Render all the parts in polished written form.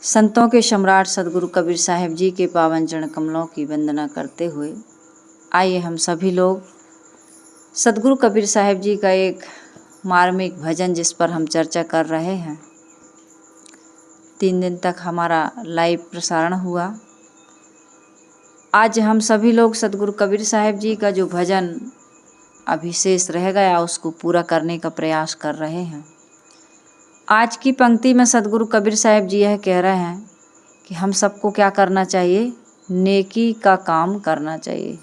संतों के सम्राट सदगुरु कबीर साहिब जी के पावन चरण कमलों की वंदना करते हुए आइए हम सभी लोग सदगुरु कबीर साहिब जी का एक मार्मिक भजन जिस पर हम चर्चा कर रहे हैं। 3 दिन तक हमारा लाइव प्रसारण हुआ। आज हम सभी लोग सदगुरु कबीर साहिब जी का जो भजन अभी शेष रह गया उसको पूरा करने का प्रयास कर रहे हैं। आज की पंक्ति में सदगुरु कबीर साहिब जी यह कह रहे हैं कि हम सबको क्या करना चाहिए? नेकी का काम करना चाहिए।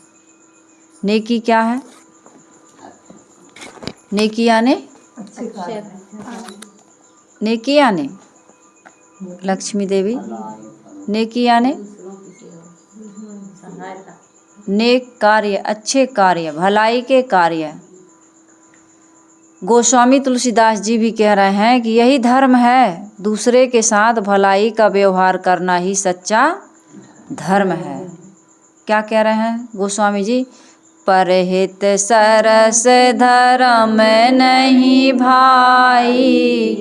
नेकी क्या है? नेकी यानी नेकी यानी लक्ष्मी देवी, नेकी यानी नेक कार्य, अच्छे कार्य, भलाई के कार्य। गोस्वामी तुलसीदास जी भी कह रहे हैं कि यही धर्म है, दूसरे के साथ भलाई का व्यवहार करना ही सच्चा धर्म है। क्या कह रहे हैं गोस्वामी जी? परहित सरस धर्म नहीं भाई,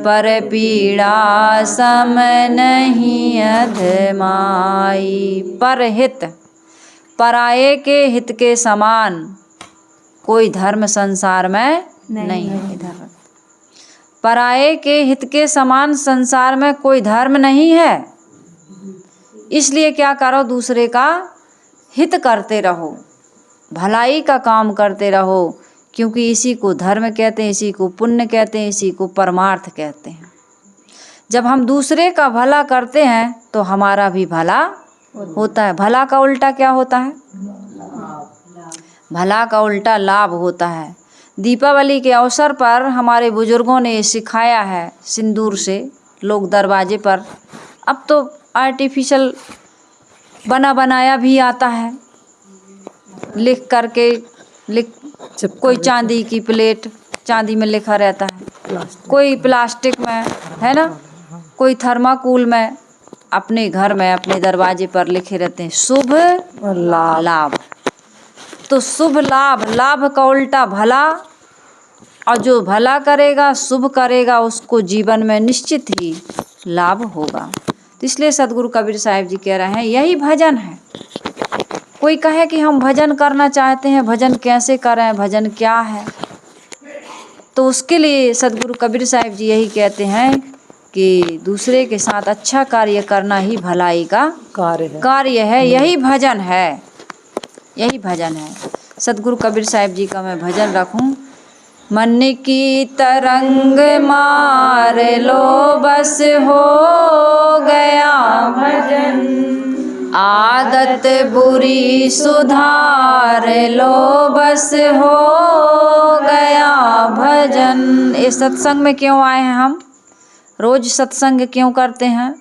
पर पीड़ा सम नहीं अधमाई। परहित, पराये के हित के समान कोई धर्म संसार में नहीं है। इधर पराये के हित के समान संसार में कोई धर्म नहीं है। इसलिए क्या करो? दूसरे का हित करते रहो, भलाई का काम करते रहो, क्योंकि इसी को धर्म कहते हैं, इसी को पुण्य कहते हैं, इसी को परमार्थ कहते हैं। जब हम दूसरे का भला करते हैं तो हमारा भी भला होता है। भला का उल्टा क्या होता है? भला का उल्टा लाभ होता है। दीपावली के अवसर पर हमारे बुजुर्गों ने सिखाया है, सिंदूर से लोग दरवाजे पर, अब तो आर्टिफिशियल बना बनाया भी आता है, लिख करके कोई चांदी की प्लेट, चांदी में लिखा रहता है, कोई प्लास्टिक में, है ना, कोई थर्माकोल में, अपने घर में अपने दरवाजे पर लिखे रहते हैं शुभ लाभ। तो शुभ लाभ, लाभ का उल्टा भला, और जो भला करेगा, शुभ करेगा, उसको जीवन में निश्चित ही लाभ होगा। तो इसलिए सदगुरु कबीर साहिब जी कह रहे हैं यही भजन है। कोई कहे कि हम भजन करना चाहते हैं, भजन कैसे करें, भजन क्या है? तो उसके लिए सदगुरु कबीर साहिब जी यही कहते हैं कि दूसरे के साथ अच्छा कार्य करना ही भलाई का कार्य है। यही भजन है, यही भजन है। सदगुरु कबीर साहिब जी का मैं भजन रखूं। मन की तरंग मार लो बस हो गया भजन, आदत बुरी सुधार लो बस हो गया भजन। इस सत्संग में क्यों आए हैं हम? रोज सत्संग क्यों करते हैं?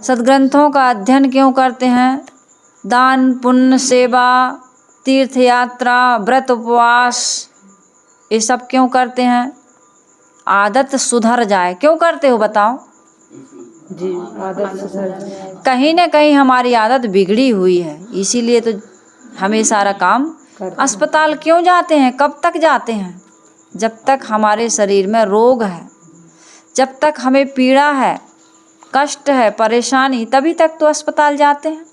सद्ग्रंथों का अध्ययन क्यों करते हैं? दान पुण्य सेवा, तीर्थ यात्रा, व्रत उपवास, ये सब क्यों करते हैं? आदत सुधर जाए। क्यों करते हो बताओ जी? आदत सुधर जाए। कहीं ना कहीं हमारी आदत बिगड़ी हुई है, इसीलिए तो हमें सारा काम। अस्पताल क्यों जाते हैं? कब तक जाते हैं? जब तक हमारे शरीर में रोग है, जब तक हमें पीड़ा है, कष्ट है, परेशानी, तभी तक तो अस्पताल जाते हैं,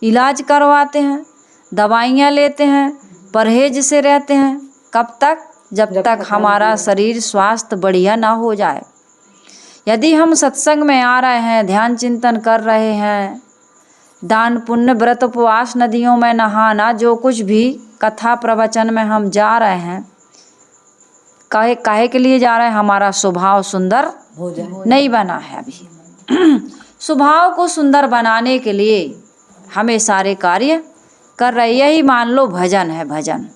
इलाज करवाते हैं, दवाइयाँ लेते हैं, परहेज से रहते हैं। कब तक? जब तक हमारा शरीर स्वास्थ्य बढ़िया ना हो जाए। यदि हम सत्संग में आ रहे हैं, ध्यान चिंतन कर रहे हैं, दान पुण्य व्रत उपवास, नदियों में नहाना, जो कुछ भी कथा प्रवचन में हम जा रहे हैं, काहे के लिए जा रहे हैं? हमारा स्वभाव सुंदर हो जाए। नहीं बना है अभी। स्वभाव को सुंदर बनाने के लिए हमें सारे कार्य कर रहे। यही मान लो भजन है। भजन,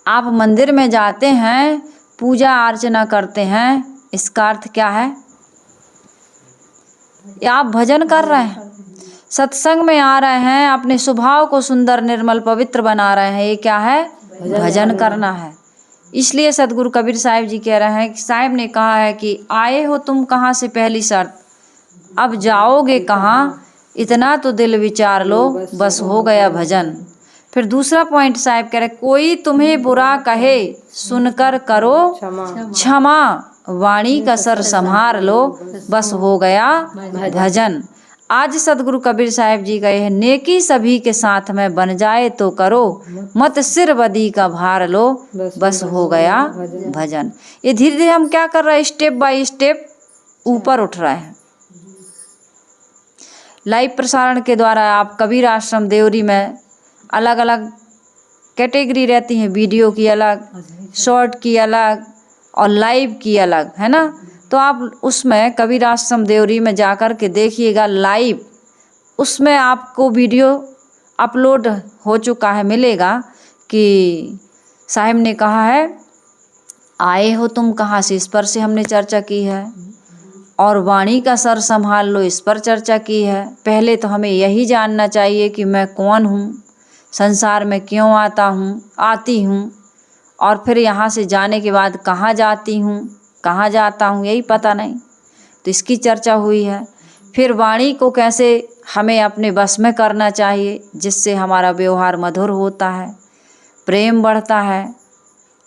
आप मंदिर में जाते हैं, पूजा अर्चना करते हैं, इसका अर्थ क्या है? आप भजन कर रहे हैं। सत्संग में आ रहे हैं, अपने स्वभाव को सुंदर निर्मल पवित्र बना रहे हैं, ये क्या है? भजन करना है। इसलिए सदगुरु कबीर साहिब जी कह रहे हैं कि साहिब ने कहा है कि आए हो तुम कहाँ से पहली शर्त, अब जाओगे कहाँ, इतना तो दिल विचार लो, बस हो गया भजन। फिर दूसरा पॉइंट साहिब कह रहे, कोई तुम्हें बुरा कहे सुनकर करो क्षमा, वाणी का सर संभार लो, बस हो गया भजन। आज सदगुरु कबीर साहब जी गए हैं, नेकी सभी के साथ में बन जाए तो करो, मत सिर बदी का भार लो, बस हो गया भजन। ये धीरे धीरे हम क्या कर रहे हैं, स्टेप बाय स्टेप ऊपर उठ रहे हैं। लाइव प्रसारण के द्वारा आप कबीर आश्रम देवरी में अलग अलग कैटेगरी रहती हैं, वीडियो की अलग, शॉर्ट की अलग और लाइव की अलग, है ना। तो आप उसमें कबीर आश्रम देवरी में जाकर के देखिएगा लाइव, उसमें आपको वीडियो अपलोड हो चुका है, मिलेगा कि साहिब ने कहा है आए हो तुम कहाँ से, इस पर से हमने चर्चा की है। और वाणी का सर संभाल लो, इस पर चर्चा की है। पहले तो हमें यही जानना चाहिए कि मैं कौन हूँ, संसार में क्यों आती हूँ, और फिर यहाँ से जाने के बाद कहाँ जाती हूँ, कहाँ जाता हूँ, यही पता नहीं। तो इसकी चर्चा हुई है। फिर वाणी को कैसे हमें अपने बस में करना चाहिए, जिससे हमारा व्यवहार मधुर होता है, प्रेम बढ़ता है,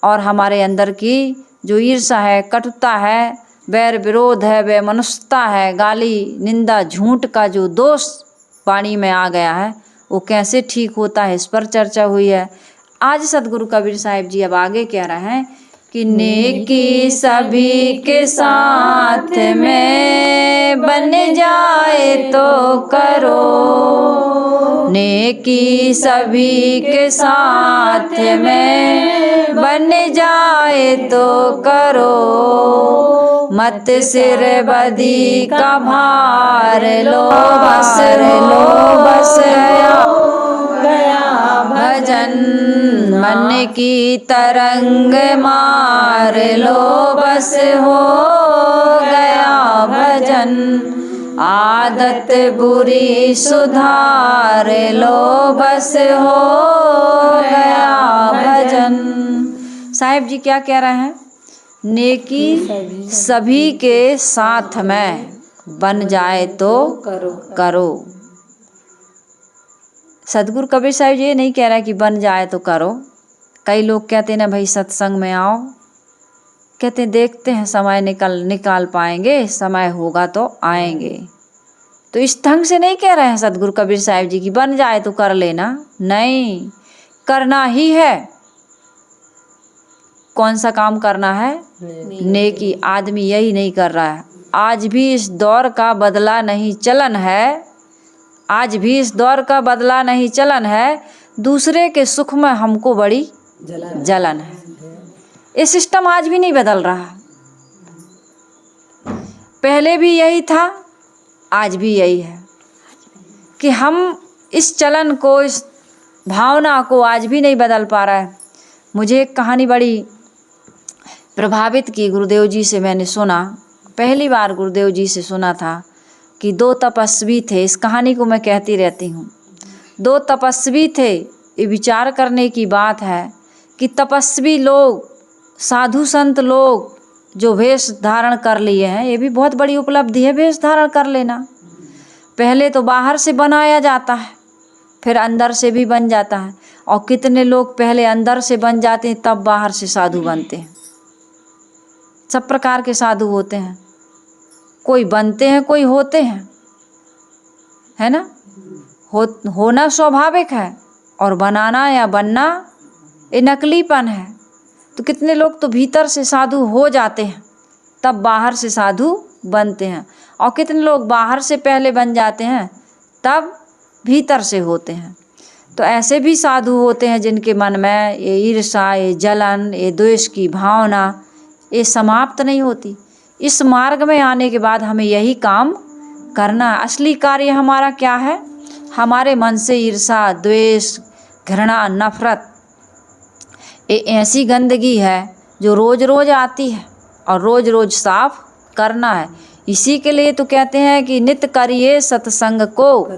और हमारे अंदर की जो ईर्ष्या है, कटुता है, बैर विरोध है, वैमनस्यता है, गाली निंदा झूठ का जो दोष वाणी में आ गया है, वो कैसे ठीक होता है, इस पर चर्चा हुई है। आज सदगुरु कबीर साहिब जी अब आगे कह रहे हैं कि नेकी सभी के साथ में बन जाए तो करो, नेकी सभी के साथ में बन जाए तो करो, मत सिर बदी का भार लो, बस गया भजन। मन की तरंग मार लो, बस हो गया भजन। आदत बुरी सुधार लो, बस हो गया भजन। साहिब जी क्या कह रहे हैं, नेकी सभी के साथ में बन जाए तो करो। सदगुरु कबीर साहिब जी ये नहीं कह रहा है कि बन जाए तो करो। कई लोग कहते हैं ना भाई सत्संग में आओ, कहते हैं देखते हैं समय निकाल पाएंगे, समय होगा तो आएंगे। तो इस ढंग से नहीं कह रहे हैं सदगुरु कबीर साहिब जी की बन जाए तो कर लेना, नहीं, करना ही है। कौन सा काम करना है, नेकी। आदमी यही नहीं कर रहा है। आज भी इस दौर का बदला नहीं चलन है, आज भी इस दौर का बदला नहीं चलन है, दूसरे के सुख में हमको बड़ी जलन है। ये सिस्टम आज भी नहीं बदल रहा, पहले भी यही था, आज भी यही है कि हम इस चलन को, इस भावना को आज भी नहीं बदल पा रहा है। मुझे एक कहानी बड़ी प्रभावित की, गुरुदेव जी से मैंने सुना, पहली बार गुरुदेव जी से सुना था कि दो तपस्वी थे। इस कहानी को मैं कहती रहती हूँ। दो तपस्वी थे, ये विचार करने की बात है कि तपस्वी लोग, साधु संत लोग जो वेश धारण कर लिए हैं, ये भी बहुत बड़ी उपलब्धि है वेश धारण कर लेना। पहले तो बाहर से बनाया जाता है, फिर अंदर से भी बन जाता है, और कितने लोग पहले अंदर से बन जाते हैं तब बाहर से साधु बनते हैं। सब प्रकार के साधु होते हैं, कोई बनते हैं कोई होते हैं, है ना। होना स्वाभाविक है और बनाना या बनना ये नकलीपन है। तो कितने लोग तो भीतर से साधु हो जाते हैं तब बाहर से साधु बनते हैं, और कितने लोग बाहर से पहले बन जाते हैं तब भीतर से होते हैं। तो ऐसे भी साधु होते हैं जिनके मन में ये ईर्ष्या, ये जलन, ये द्वेष की भावना ये समाप्त नहीं होती। इस मार्ग में आने के बाद हमें यही काम करना है। असली कार्य हमारा क्या है, हमारे मन से ईर्ष्या, द्वेष, घृणा, नफरत ये ऐसी गंदगी है जो रोज़ रोज़ आती है और रोज़ रोज़ साफ करना है। इसी के लिए तो कहते हैं कि नित्य करिए सत्संग को,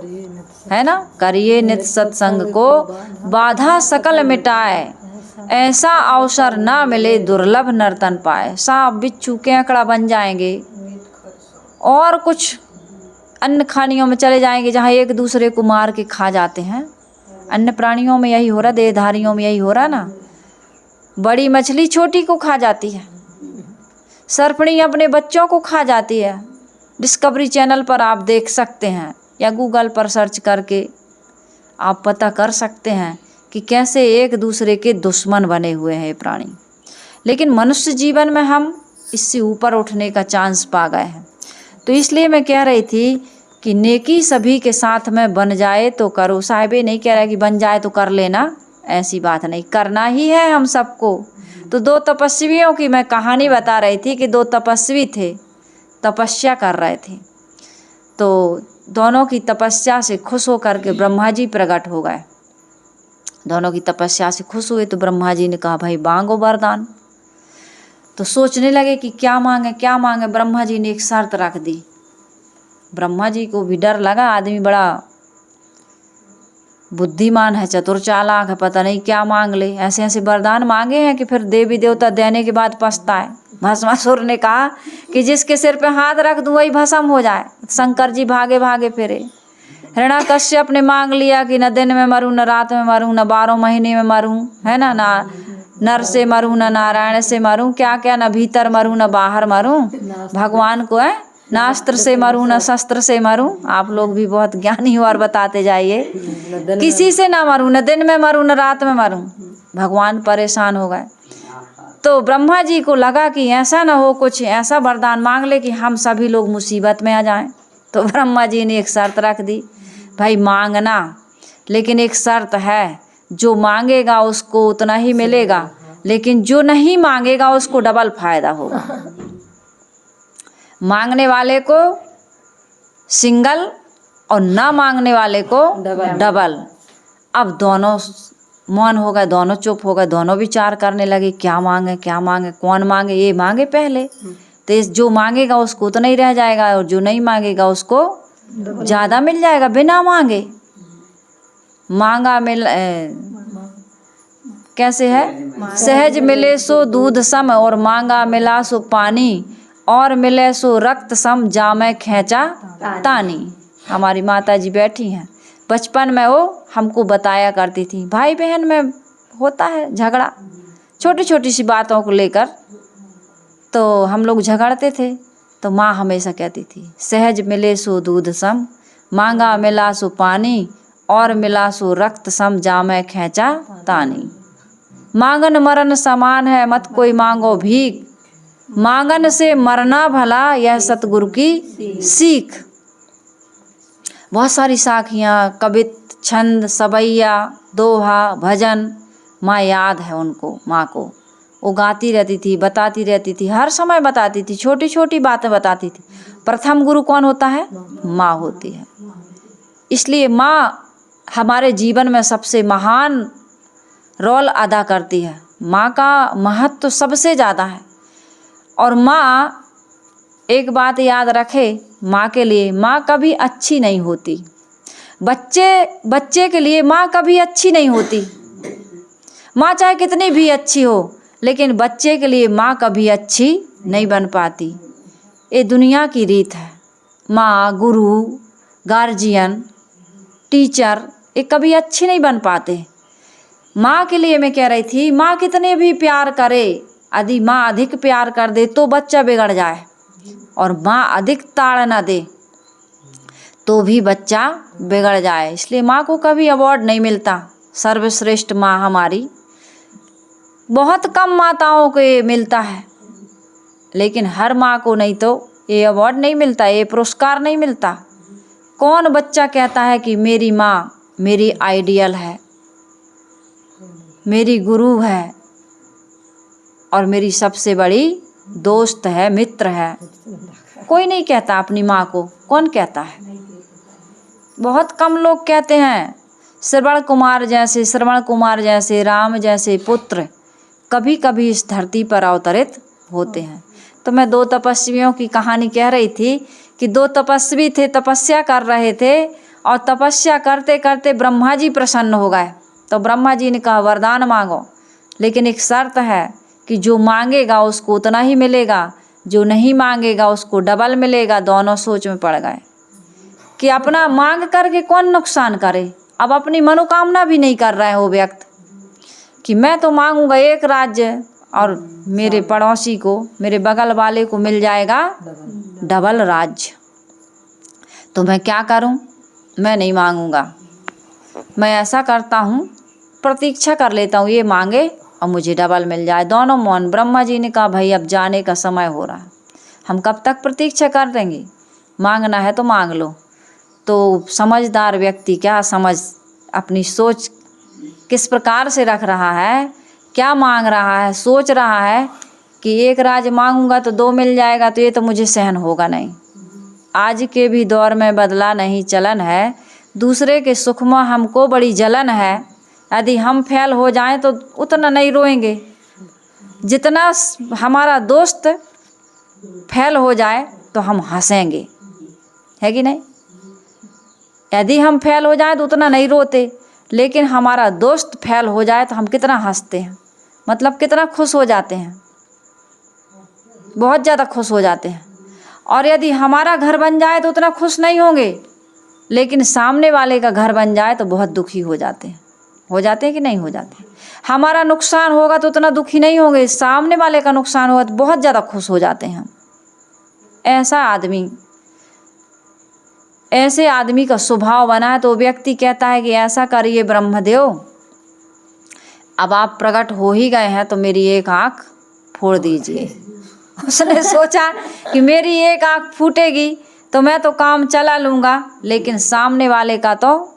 है ना, करिए नित्य सत्संग को, बाधा सकल मिटाए, ऐसा अवसर ना मिले दुर्लभ नर्तन पाए। सांप बिच्छू केकड़ा बन जाएंगे और कुछ अन्य खानियों में चले जाएंगे जहाँ एक दूसरे को मार के खा जाते हैं। अन्य प्राणियों में यही हो रहा, देहधारियों में यही हो रहा ना, बड़ी मछली छोटी को खा जाती है। सर्पणी अपने बच्चों को खा जाती है। डिस्कवरी चैनल पर आप देख सकते हैं या गूगल पर सर्च करके आप पता कर सकते हैं कि कैसे एक दूसरे के दुश्मन बने हुए हैं ये प्राणी। लेकिन मनुष्य जीवन में हम इससे ऊपर उठने का चांस पा गए हैं। तो इसलिए मैं कह रही थी कि नेकी सभी के साथ में बन जाए तो करो। साहिब ये नहीं कह रहा कि बन जाए तो कर लेना, ऐसी बात नहीं, करना ही है हम सबको। तो दो तपस्वियों की मैं कहानी बता रही थी कि दो तपस्वी थे, तपस्या कर रहे थे। तो दोनों की तपस्या से खुश होकर के ब्रह्मा जी प्रकट हो गए। दोनों की तपस्या से खुश हुए तो ब्रह्मा जी ने कहा भाई मांगो वरदान। तो सोचने लगे कि क्या मांगे क्या मांगे। ब्रह्मा जी ने एक शर्त रख दी। ब्रह्मा जी को भी डर लगा, आदमी बड़ा बुद्धिमान है, चतुर चालाक है, पता नहीं क्या मांग ले। ऐसे ऐसे वरदान मांगे हैं कि फिर देवी देवता देने के बाद पछताए। भस्मासुर ने कहा कि जिसके सिर पे हाथ रख दूं वही भस्म हो जाए। शंकर जी भागे भागे फिरे। हिरण्याकश्यप ने मांग लिया कि न दिन में मरूं, न रात में मरूं, न 12 महीने में मरूं, है ना, ना नर से मरूं, न नारायण से मरूं, क्या क्या, न भीतर मरूं न बाहर मरूं। भगवान को है न अस्त्र से मरूं न शस्त्र से मरूं। आप लोग भी बहुत ज्ञानी हो और बताते जाइए। किसी से ना मरूं, न दिन में मरूं न रात में मरूं। भगवान परेशान हो गए। तो ब्रह्मा जी को लगा कि ऐसा ना हो, कुछ ऐसा वरदान मांग ले कि हम सभी लोग मुसीबत में आ जाएं। तो ब्रह्मा जी ने एक शर्त रख दी, भाई मांगना, लेकिन एक शर्त है, जो मांगेगा उसको उतना ही मिलेगा, लेकिन जो नहीं मांगेगा उसको डबल फायदा होगा। मांगने वाले को सिंगल और ना मांगने वाले को डबल। अब दोनों मौन हो गए, दोनों चुप हो गए, दोनों विचार करने लगे क्या मांगे क्या मांगे, कौन मांगे। ये मांगे पहले तो जो मांगेगा उसको उतना ही रह जाएगा और जो नहीं मांगेगा उसको ज़्यादा मिल जाएगा बिना मांगे। मांगा मिल कैसे है, सहज मिले सो दूध सम और मांगा मिला सो पानी और मिले सो रक्त सम जामे खैंचा तानी। हमारी माता जी बैठी हैं, बचपन में वो हमको बताया करती थी। भाई बहन में होता है झगड़ा, छोटी छोटी सी बातों को लेकर, तो हम लोग झगड़ते थे। तो माँ हमेशा कहती थी सहज मिले सो दूध सम, मांगा मिला सो पानी और मिला सो रक्त सम जामे खैंचा तानी। मांगन मरण समान है मत कोई मांगो भीख, मांगन से मरना भला यह सतगुरु की सीख। बहुत सारी साखियाँ, कवित, छंद, सबैया, दोहा, भजन माँ याद है उनको। माँ को वो गाती रहती थी, बताती रहती थी, हर समय बताती थी, छोटी छोटी बातें बताती थी। प्रथम गुरु कौन होता है, माँ होती है। इसलिए माँ हमारे जीवन में सबसे महान रोल अदा करती है। माँ का महत्व तो सबसे ज़्यादा है। और माँ, एक बात याद रखे, माँ के लिए माँ कभी अच्छी नहीं होती। बच्चे के लिए माँ कभी अच्छी नहीं होती। माँ चाहे कितनी भी अच्छी हो, लेकिन बच्चे के लिए माँ कभी अच्छी नहीं बन पाती। ये दुनिया की रीत है। माँ, गुरु, गार्जियन, टीचर, ये कभी अच्छे नहीं बन पाते। माँ के लिए मैं कह रही थी, माँ कितने भी प्यार करे, यदि माँ अधिक प्यार कर दे तो बच्चा बिगड़ जाए, और माँ अधिक ताड़ ना दे तो भी बच्चा बिगड़ जाए। इसलिए माँ को कभी अवार्ड नहीं मिलता। सर्वश्रेष्ठ माँ हमारी, बहुत कम माताओं को ये मिलता है, लेकिन हर माँ को नहीं तो ये अवार्ड नहीं मिलता, ये पुरस्कार नहीं मिलता। कौन बच्चा कहता है कि मेरी माँ मेरी आइडियल है, मेरी गुरु है और मेरी सबसे बड़ी दोस्त है, मित्र है? कोई नहीं कहता अपनी माँ को। कौन कहता है? बहुत कम लोग कहते हैं। श्रवण कुमार जैसे राम जैसे पुत्र कभी कभी इस धरती पर अवतरित होते हैं। तो मैं दो तपस्वियों की कहानी कह रही थी कि दो तपस्वी थे, तपस्या कर रहे थे, और तपस्या करते करते ब्रह्मा जी प्रसन्न हो गए। तो ब्रह्मा जी ने कहा वरदान मांगो, लेकिन एक शर्त है कि जो मांगेगा उसको उतना ही मिलेगा, जो नहीं मांगेगा उसको डबल मिलेगा। दोनों सोच में पड़ गए कि अपना मांग करके कौन नुकसान करे। अब अपनी मनोकामना भी नहीं कर रहे हो व्यक्त कि मैं तो मांगूंगा एक राज्य, और मेरे पड़ोसी को, मेरे बगल वाले को मिल जाएगा डबल राज्य। तो मैं क्या करूं? मैं नहीं मांगूंगा। मैं ऐसा करता हूं, प्रतीक्षा कर लेता हूं ये मांगे और मुझे डबल मिल जाए। दोनों मौन। ब्रह्मा जी ने कहा भाई अब जाने का समय हो रहा है, हम कब तक प्रतीक्षा कर देंगे? मांगना है तो मांग लो। तो समझदार व्यक्ति क्या समझ, अपनी सोच किस प्रकार से रख रहा है, क्या मांग रहा है, सोच रहा है कि एक राज्य मांगूंगा तो 2 मिल जाएगा, तो ये तो मुझे सहन होगा नहीं। आज के भी दौर में बदला नहीं चलन है, दूसरे के सुख में हमको बड़ी जलन है। यदि हम फेल हो जाएं तो उतना नहीं रोएंगे जितना हमारा दोस्त फेल हो जाए तो हम हंसेंगे, है कि नहीं? यदि हम फेल हो जाएं तो उतना नहीं रोते, लेकिन हमारा दोस्त फेल हो जाए तो हम कितना हंसते हैं, मतलब कितना खुश हो जाते हैं, बहुत ज़्यादा खुश हो जाते हैं। और यदि हमारा घर बन जाए तो उतना खुश नहीं होंगे, लेकिन सामने वाले का घर बन जाए तो बहुत दुखी हो जाते हैं। हो जाते हैं कि नहीं हो जाते? हमारा नुकसान होगा तो उतना दुखी नहीं होंगे, सामने वाले का नुकसान होगा तो बहुत ज़्यादा खुश हो जाते हैं हम। ऐसे आदमी का स्वभाव बना है तो व्यक्ति कहता है कि ऐसा करिए ब्रह्मदेव, अब आप प्रकट हो ही गए हैं तो मेरी एक आँख फोड़ दीजिए। उसने सोचा कि मेरी एक आँख फूटेगी तो मैं तो काम चला लूँगा, लेकिन सामने वाले का तो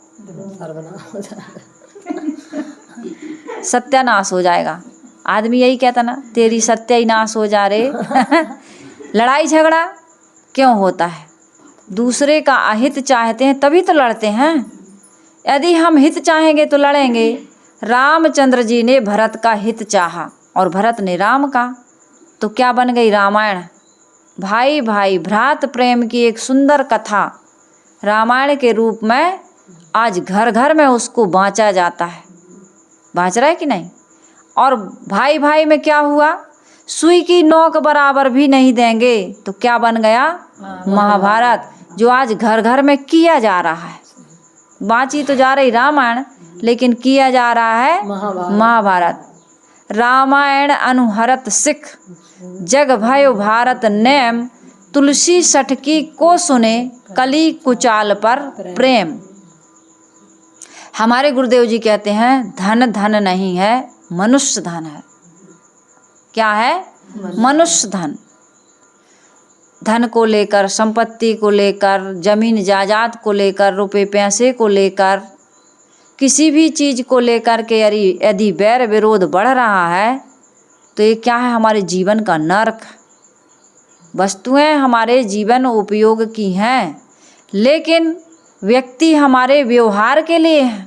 सत्यानाश हो जाएगा। आदमी यही कहता ना, तेरी सत्यानाश हो जा रे। लड़ाई झगड़ा क्यों होता है? दूसरे का अहित चाहते हैं तभी तो लड़ते हैं। यदि हम हित चाहेंगे तो लड़ेंगे। रामचंद्र जी ने भरत का हित चाहा और भरत ने राम का, तो क्या बन गई रामायण। भाई भाई भ्रात प्रेम की एक सुंदर कथा रामायण के रूप में आज घर घर में उसको बाँचा जाता है। बाँच रहा है कि नहीं? और भाई भाई में क्या हुआ, सुई की नोक बराबर भी नहीं देंगे, तो क्या बन गया महाभारत, जो आज घर घर में किया जा रहा है। बाँची तो जा रही रामायण, लेकिन किया जा रहा है महाभारत। रामायण अनुहरत सिख, जग भयो भारत नेम, तुलसी सटकी को सुने, कली कुचाल पर प्रेम। हमारे गुरुदेव जी कहते हैं धन धन नहीं है, मनुष्य धन है। क्या है? मनुष्य धन। धन को लेकर, संपत्ति को लेकर, जमीन जायदाद को लेकर, रुपए पैसे को लेकर, किसी भी चीज़ को लेकर के यदि बैर विरोध बढ़ रहा है तो ये क्या है? हमारे जीवन का नर्क। वस्तुएं हमारे जीवन उपयोग की हैं, लेकिन व्यक्ति हमारे व्यवहार के लिए हैं।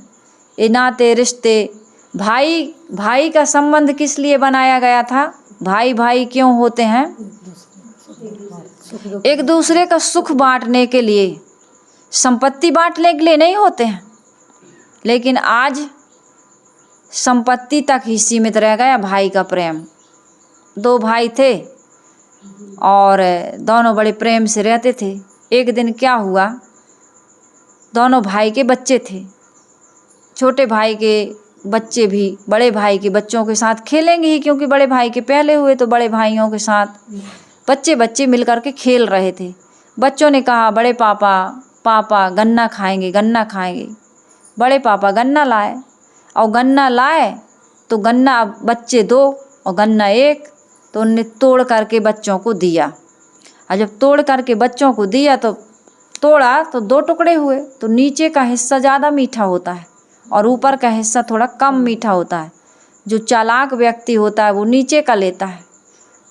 ये नाते रिश्ते, भाई भाई का संबंध किस लिए बनाया गया था? भाई भाई क्यों होते हैं? एक दूसरे का सुख बांटने के लिए, संपत्ति बांटने के लिए नहीं होते हैं। लेकिन आज संपत्ति तक ही सीमित रह गया भाई का प्रेम। 2 भाई थे और दोनों बड़े प्रेम से रहते थे। एक दिन क्या हुआ, दोनों भाई के बच्चे थे। छोटे भाई के बच्चे भी बड़े भाई के बच्चों के साथ खेलेंगे ही, क्योंकि बड़े भाई के पहले हुए, तो बड़े भाइयों के साथ बच्चे मिलकर के खेल रहे थे। बच्चों ने कहा बड़े पापा पापा गन्ना खाएंगे, गन्ना खाएंगे। बड़े पापा गन्ना लाए, और गन्ना लाए तो गन्ना बच्चे 2 और गन्ना 1, तो उनने तोड़ करके बच्चों को दिया। और जब तोड़ करके बच्चों को दिया तो तोड़ा तो 2 टुकड़े हुए। तो नीचे का हिस्सा ज़्यादा मीठा होता है और ऊपर का हिस्सा थोड़ा कम मीठा होता है। जो चालाक व्यक्ति होता है वो नीचे का लेता है,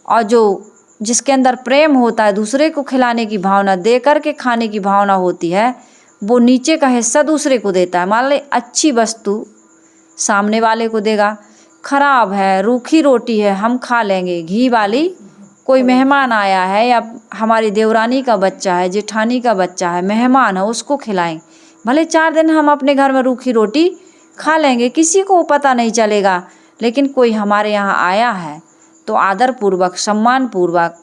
और जिसके अंदर प्रेम होता है, दूसरे को खिलाने की भावना, दे कर के खाने की भावना होती है, वो नीचे का हिस्सा दूसरे को देता है। मान ले अच्छी वस्तु सामने वाले को देगा, खराब है, रूखी रोटी है हम खा लेंगे, घी वाली कोई मेहमान आया है या हमारी देवरानी का बच्चा है, जेठानी का बच्चा है, मेहमान है, उसको खिलाएं। भले 4 दिन हम अपने घर में रूखी रोटी खा लेंगे, किसी को पता नहीं चलेगा, लेकिन कोई हमारे यहाँ आया है तो आदरपूर्वक, सम्मानपूर्वक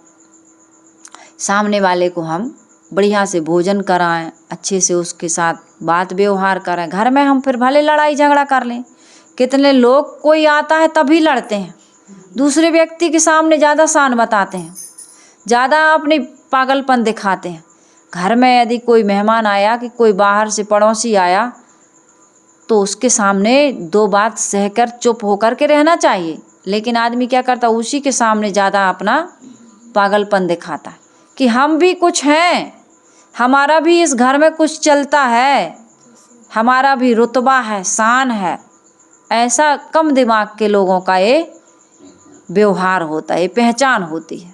सामने वाले को हम बढ़िया से भोजन कराएं, अच्छे से उसके साथ बात व्यवहार करें। घर में हम फिर भले लड़ाई झगड़ा कर लें, कितने लोग कोई आता है तभी लड़ते हैं, दूसरे व्यक्ति के सामने ज़्यादा शान बताते हैं, ज़्यादा अपनी पागलपन दिखाते हैं। घर में यदि कोई मेहमान आया कि कोई बाहर से पड़ोसी आया तो उसके सामने 2 बात सहकर चुप होकर के रहना चाहिए, लेकिन आदमी क्या करता, उसी के सामने ज़्यादा अपना पागलपन दिखाता है कि हम भी कुछ हैं, हमारा भी इस घर में कुछ चलता है, हमारा भी रुतबा है, शान है। ऐसा कम दिमाग के लोगों का ये व्यवहार होता है, ये पहचान होती है।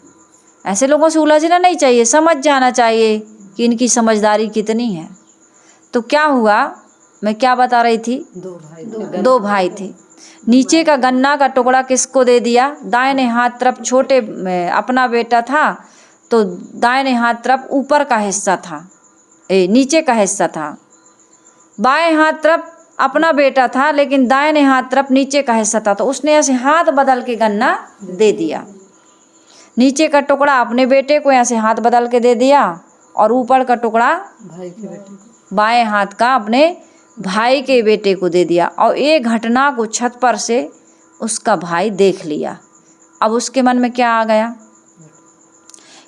ऐसे लोगों से उलझना नहीं चाहिए, समझ जाना चाहिए कि इनकी समझदारी कितनी है। तो क्या हुआ, मैं क्या बता रही थी, 2 भाई थे। नीचे का गन्ना का टुकड़ा किसको दे दिया, दाहिने हाथ तरफ छोटे अपना बेटा था तो दाहिने हाथ तरफ ऊपर का हिस्सा था, नीचे का हिस्सा था। बाएं हाथ तरफ अपना बेटा था लेकिन दाहिने हाथ तरफ नीचे का हिस्सा था, तो उसने ऐसे हाथ बदल के गन्ना दे दिया। नीचे का टुकड़ा अपने बेटे को ऐसे हाथ बदल के दे दिया और ऊपर का टुकड़ा भाई के बेटे बाएं हाथ का अपने भाई के बेटे को दे दिया। और ये घटना को छत पर से उसका भाई देख लिया। अब उसके मन में क्या आ गया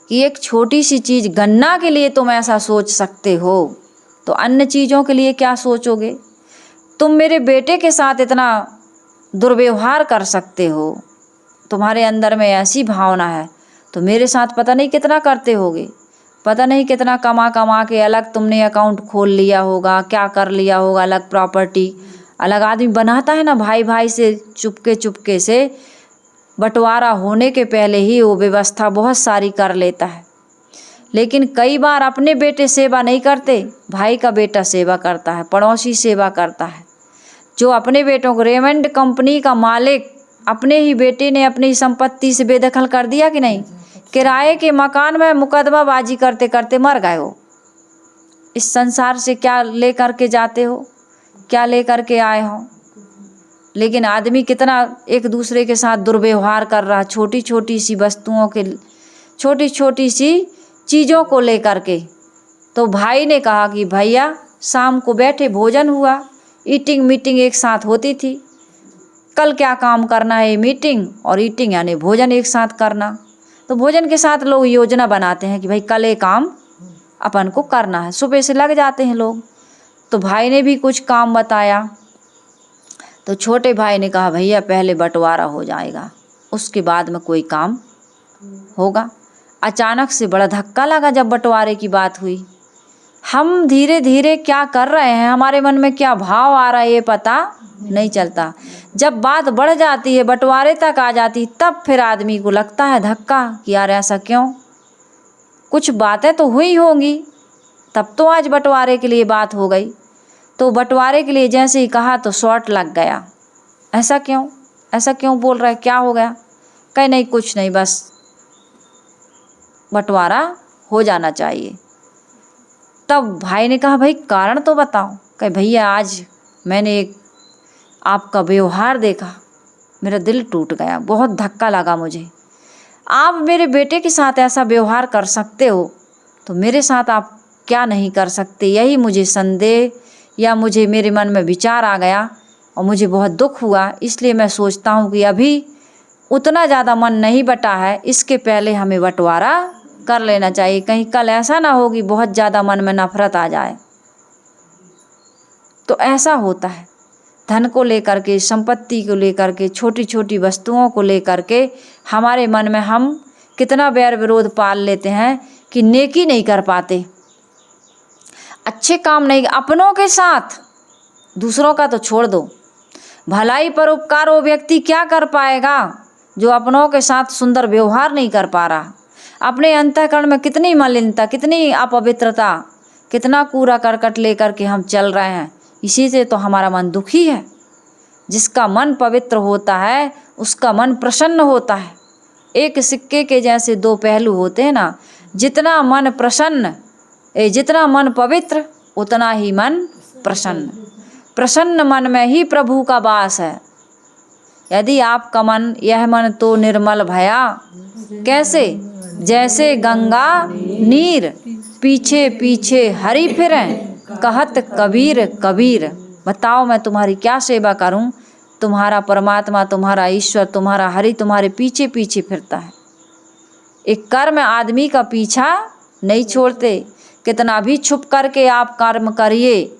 कि एक छोटी सी चीज़ गन्ना के लिए तुम ऐसा सोच सकते हो, तो अन्य चीज़ों के लिए क्या सोचोगे। तुम मेरे बेटे के साथ इतना दुर्व्यवहार कर सकते हो, तुम्हारे अंदर में ऐसी भावना है, तो मेरे साथ पता नहीं कितना करते होगे, पता नहीं कितना कमा कमा के अलग तुमने अकाउंट खोल लिया होगा, क्या कर लिया होगा, अलग प्रॉपर्टी। अलग आदमी बनाता है ना, भाई भाई से चुपके से बंटवारा होने के पहले ही वो व्यवस्था बहुत सारी कर लेता है। लेकिन कई बार अपने बेटे सेवा नहीं करते, भाई का बेटा सेवा करता है, पड़ोसी सेवा करता है। जो अपने बेटों को, रेमंड कंपनी का मालिक अपने ही बेटे ने अपनी संपत्ति से बेदखल कर दिया कि नहीं, किराए के मकान में मुकदमाबाजी करते करते मर गए हो। इस संसार से क्या लेकर के जाते हो, क्या लेकर के आए हो। लेकिन आदमी कितना एक दूसरे के साथ दुर्व्यवहार कर रहा, छोटी छोटी सी वस्तुओं के, छोटी छोटी सी चीज़ों को लेकर के। तो भाई ने कहा कि भैया शाम को बैठे भोजन हुआ, ईटिंग मीटिंग एक साथ होती थी, कल क्या काम करना है, मीटिंग और ईटिंग यानी भोजन एक साथ करना। तो भोजन के साथ लोग योजना बनाते हैं कि भाई कल ये काम अपन को करना है, सुबह से लग जाते हैं लोग। तो भाई ने भी कुछ काम बताया, तो छोटे भाई ने कहा भैया पहले बंटवारा हो जाएगा, उसके बाद में कोई काम होगा। अचानक से बड़ा धक्का लगा जब बंटवारे की बात हुई। हम धीरे धीरे क्या कर रहे हैं, हमारे मन में क्या भाव आ रहा है, ये पता नहीं चलता। जब बात बढ़ जाती है, बंटवारे तक आ जाती, तब फिर आदमी को लगता है धक्का कि यार ऐसा क्यों, कुछ बातें तो हुई होंगी, तब तो आज बंटवारे के लिए बात हो गई। तो बंटवारे के लिए जैसे ही कहा तो शॉर्ट लग गया। ऐसा क्यों बोल रहा है, क्या हो गया। कहीं नहीं, कुछ नहीं, बस बंटवारा हो जाना चाहिए। तब भाई ने कहा भाई कारण तो बताओ। कहे भैया आज मैंने एक आपका व्यवहार देखा, मेरा दिल टूट गया, बहुत धक्का लगा मुझे। आप मेरे बेटे के साथ ऐसा व्यवहार कर सकते हो तो मेरे साथ आप क्या नहीं कर सकते। यही मुझे संदेह या मुझे मेरे मन में विचार आ गया और मुझे बहुत दुख हुआ। इसलिए मैं सोचता हूँ कि अभी उतना ज़्यादा मन नहीं बटा है, इसके पहले हमें बंटवारा कर लेना चाहिए, कहीं कल ऐसा ना हो कि बहुत ज़्यादा मन में नफरत आ जाए। तो ऐसा होता है, धन को लेकर के, संपत्ति को लेकर के, छोटी छोटी वस्तुओं को लेकर के हमारे मन में हम कितना बैर विरोध पाल लेते हैं कि नेकी नहीं कर पाते, अच्छे काम नहीं, अपनों के साथ, दूसरों का तो छोड़ दो, भलाई परोपकार वो व्यक्ति क्या कर पाएगा जो अपनों के साथ सुंदर व्यवहार नहीं कर पा रहा। अपने अंतःकरण में कितनी मलिनता, कितनी अपवित्रता, कितना कूड़ा करकट लेकर के हम चल रहे हैं, इसी से तो हमारा मन दुखी है। जिसका मन पवित्र होता है उसका मन प्रसन्न होता है। एक सिक्के के जैसे 2 पहलू होते हैं ना, जितना मन प्रसन्न, जितना मन पवित्र उतना ही मन प्रसन्न। प्रसन्न मन में ही प्रभु का वास है। यदि आपका मन, यह मन तो निर्मल भया, कैसे, जैसे गंगा नीर, पीछे पीछे हरि फिरें, कहत कबीर कबीर। बताओ मैं तुम्हारी क्या सेवा करूं, तुम्हारा परमात्मा, तुम्हारा ईश्वर, तुम्हारा हरि तुम्हारे पीछे पीछे फिरता है। एक कर्म आदमी का पीछा नहीं छोड़ते। कितना भी छुप करके आप कर्म करिए,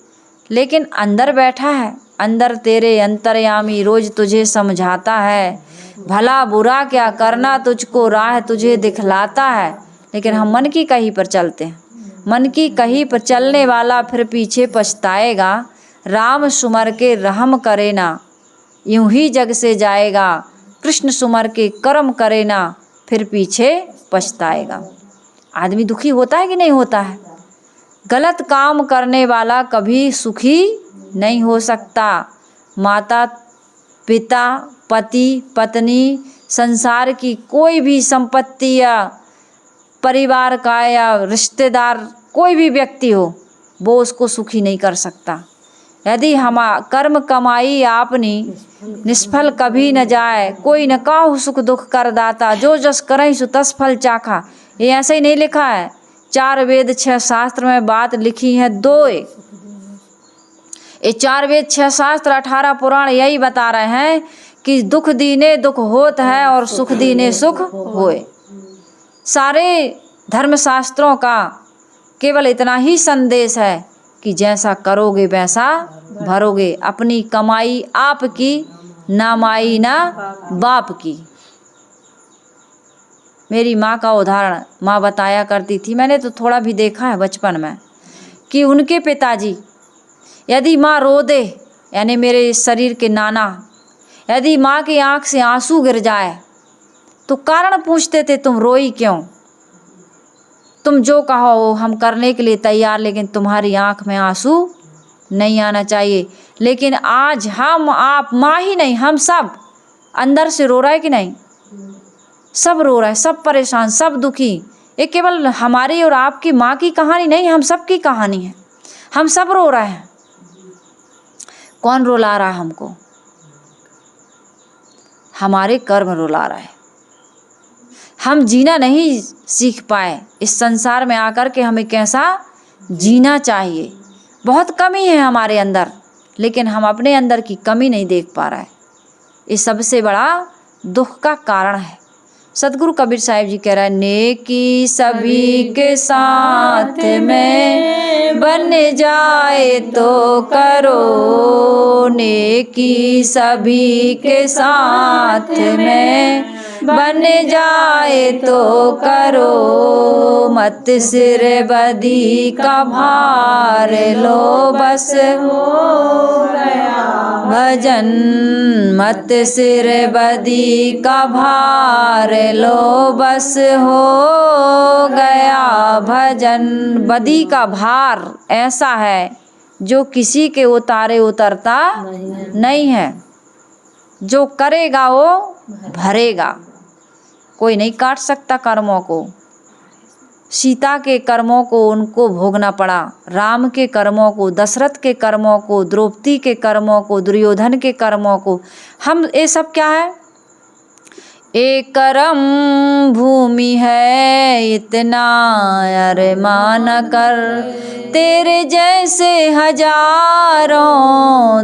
लेकिन अंदर बैठा है, अंदर तेरे अंतर्यामी रोज तुझे समझाता है। भला बुरा क्या करना तुझको राह तुझे दिखलाता है। लेकिन हम मन की कहीं पर चलते हैं। मन की कहीं पर चलने वाला फिर पीछे पछताएगा। राम सुमर के रहम करे ना, यूं ही जग से जाएगा। कृष्ण सुमर के कर्म करे ना, फिर पीछे पछताएगा। आदमी दुखी होता है कि नहीं होता है? गलत काम करने वाला कभी सुखी नहीं हो सकता। माता पिता, पति पत्नी, संसार की कोई भी संपत्ति या परिवार का या रिश्तेदार कोई भी व्यक्ति हो, वो उसको सुखी नहीं कर सकता। यदि हम कर्म कमाई आपनी निष्फल कभी न जाए। कोई न काहू सुख दुख कर दाता, जो जस करई सो तस फल चाखा। ये ऐसे ही नहीं लिखा है। 4 वेद 6 शास्त्र में बात लिखी है 2। ये 4 वेद 6 शास्त्र 18 पुराण यही बता रहे हैं कि दुख दीने दुख होत है और सुख दीने सुख होए। सारे धर्मशास्त्रों का केवल इतना ही संदेश है कि जैसा करोगे वैसा भरोगे। अपनी कमाई आपकी, ना माई ना बाप की। मेरी माँ का उदाहरण माँ बताया करती थी, मैंने तो थोड़ा भी देखा है बचपन में, कि उनके पिताजी यदि माँ रो दे, यानी मेरे शरीर के नाना, यदि माँ की आँख से आंसू गिर जाए तो कारण पूछते थे, तुम रोई क्यों? तुम जो कहो हम करने के लिए तैयार, लेकिन तुम्हारी आँख में आंसू नहीं आना चाहिए। लेकिन आज हम आप, माँ ही नहीं, हम सब अंदर से रो रहा है कि नहीं? सब रो रहा है, सब परेशान, सब दुखी। ये केवल हमारी और आपकी माँ की कहानी नहीं, हम सब की कहानी है। हम सब रो रहे हैं। कौन रुला रहा है हमको? हमारे कर्म रुला रहा है। हम जीना नहीं सीख पाए। इस संसार में आकर के हमें कैसा जीना चाहिए, बहुत कमी है हमारे अंदर, लेकिन हम अपने अंदर की कमी नहीं देख पा रहे हैं। ये सबसे बड़ा दुख का कारण है। सतगुरु कबीर साहिब जी कह रहे हैं, नेकी सभी के साथ में बन जाए तो करो, नेकी सभी के साथ में बन जाए तो करो, मत सिर बदी का भार लो बस हो गया भजन, मत सिर बदी का भार लो बस हो गया भजन। बदी का भार ऐसा है जो किसी के उतारे उतरता नहीं है। जो करेगा वो भरेगा। कोई नहीं काट सकता कर्मों को। सीता के कर्मों को उनको भोगना पड़ा, राम के कर्मों को, दशरथ के कर्मों को, द्रौपदी के कर्मों को, दुर्योधन के कर्मों को। हम ये सब क्या है? एक कर्म भूमि है इतना अरमान कर, तेरे जैसे हजारों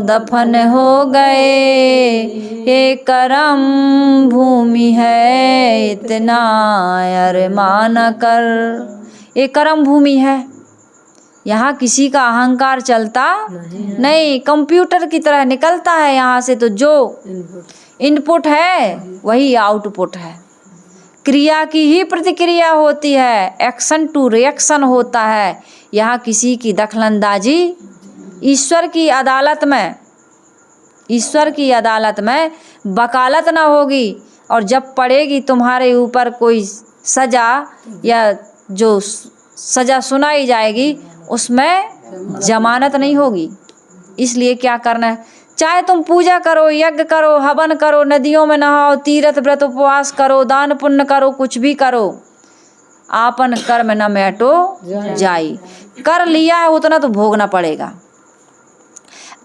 दफन हो गए। एक कर्म भूमि है इतना अरमान कर। एक कर्म भूमि है, यहाँ किसी का अहंकार चलता नहीं। कंप्यूटर की तरह निकलता है यहाँ से, तो जो इनपुट है वही आउटपुट है। क्रिया की ही प्रतिक्रिया होती है, एक्शन टू रिएक्शन होता है। यहाँ किसी की दखलंदाजी ईश्वर की अदालत में, ईश्वर की अदालत में वकालत ना होगी। और जब पड़ेगी तुम्हारे ऊपर कोई सजा या जो सजा सुनाई जाएगी, उसमें जमानत नहीं होगी। इसलिए क्या करना है? चाहे तुम पूजा करो, यज्ञ करो, हवन करो, नदियों में नहाओ, तीर्थ व्रत उपवास करो, दान पुण्य करो, कुछ भी करो, आपन कर्म न मैटो जाई। कर लिया है उतना तो भोगना पड़ेगा।